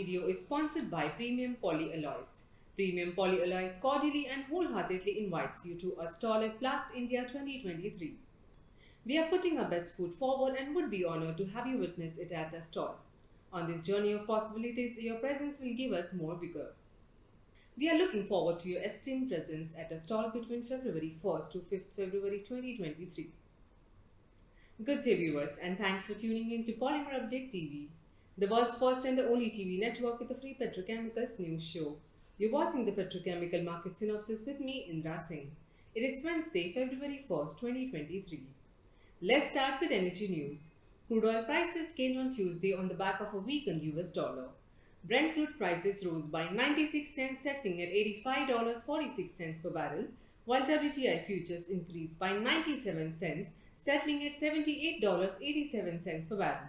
video is sponsored by Premium Polyalloys. Premium Polyalloys cordially and wholeheartedly invites you to a stall at Blast India 2023. We are putting our best foot forward and would be honored to have you witness it at the stall. On this journey of possibilities, your presence will give us more vigor. We are looking forward to your esteemed presence at the stall between February 1st to 5th February 2023. Good day viewers, and thanks for tuning in to Polymerupdate TV, the world's first and the only TV network with a free petrochemicals news show. You're watching the petrochemical market synopsis with me, Indra Singh. It is Wednesday, February 1st, 2023. Let's start with energy news. Crude oil prices gained on Tuesday on the back of a weakened US dollar. Brent crude prices rose by 96 cents, settling at $85.46 per barrel, while WTI futures increased by 97 cents, settling at $78.87 per barrel.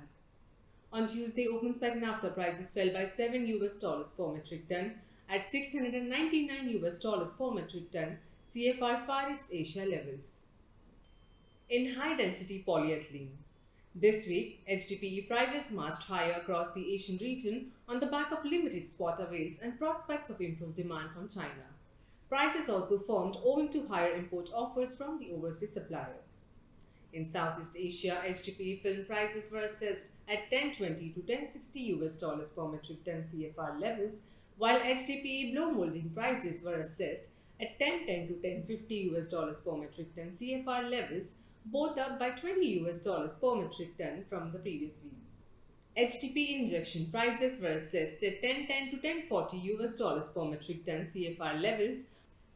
On Tuesday, open spec naphtha prices fell by $7 per metric ton at $699 per metric ton, CFR Far East Asia levels. In high-density polyethylene, this week, HDPE prices marched higher across the Asian region on the back of limited spot avails and prospects of improved demand from China. Prices also firmed owing to higher import offers from the overseas supplier. In Southeast Asia, HDPE film prices were assessed at $1020 to $1060 per metric ton CFR levels, while HDPE blow molding prices were assessed at $1010 to $1050 per metric ton CFR levels, both up by $20 per metric ton from the previous week. HDPE injection prices were assessed at $1010 to $1040 per metric ton CFR levels,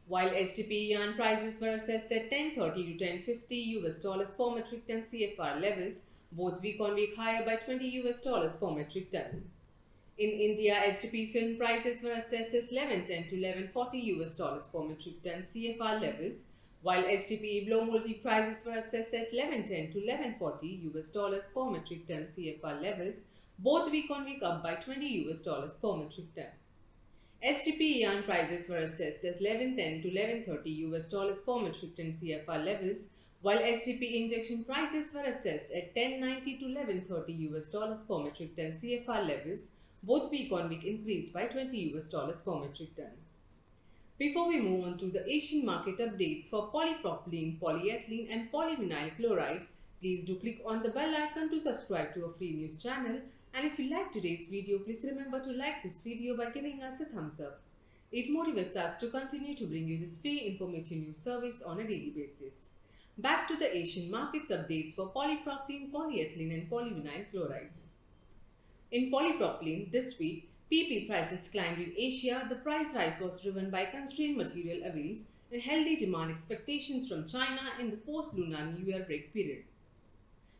while HDPE yarn prices were assessed at $1030 to $1050 per metric ton CFR levels, both week on week higher by $20 per metric ton. In India, HDPE film prices were assessed as $1110 to $1140 per metric ton CFR levels, while HDPE blow molding prices were assessed at $1110 to $1140 per metric ton CFR levels, both week on week up by $20 per metric ton. HDPE yarn prices were assessed at $1110 to $1130 per metric ton CFR levels, while HDPE injection prices were assessed at $1090 to $1130 per metric ton CFR levels, both week on week increased by $20 per metric ton. Before we move on to the Asian market updates for polypropylene, polyethylene and polyvinyl chloride, please do click on the bell icon to subscribe to our free news channel. And if you like today's video, please remember to like this video by giving us a thumbs up. It motivates us to continue to bring you this free informative news service on a daily basis. Back to the Asian markets updates for polypropylene, polyethylene and polyvinyl chloride. In polypropylene, this week, PP prices climbed in Asia. The price rise was driven by constrained material avails and healthy demand expectations from China in the post-Lunar New Year break period.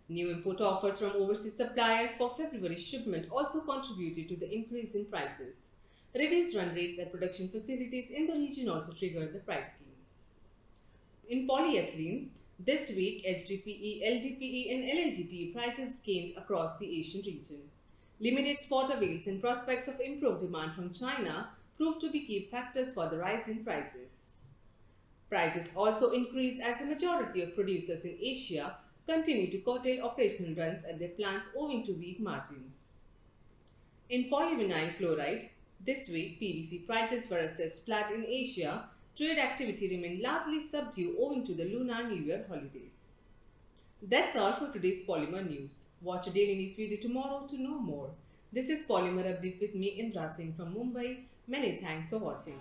New import offers from overseas suppliers for February shipment also contributed to the increase in prices. Reduced run rates at production facilities in the region also triggered the price gain. In polyethylene, this week HDPE, LDPE and LLDPE prices gained across the Asian region. Limited spot avails and prospects of improved demand from China proved to be key factors for the rise in prices. Prices also increased as a majority of producers in Asia continue to curtail operational runs at their plants owing to weak margins. In polyvinyl chloride, this week PVC prices were assessed flat in Asia. Trade activity remained largely subdued owing to the Lunar New Year holidays. That's all for today's Polymer News. Watch a daily news video tomorrow to know more. This is Polymer Update with me, Indra Singh from Mumbai. Many thanks for watching.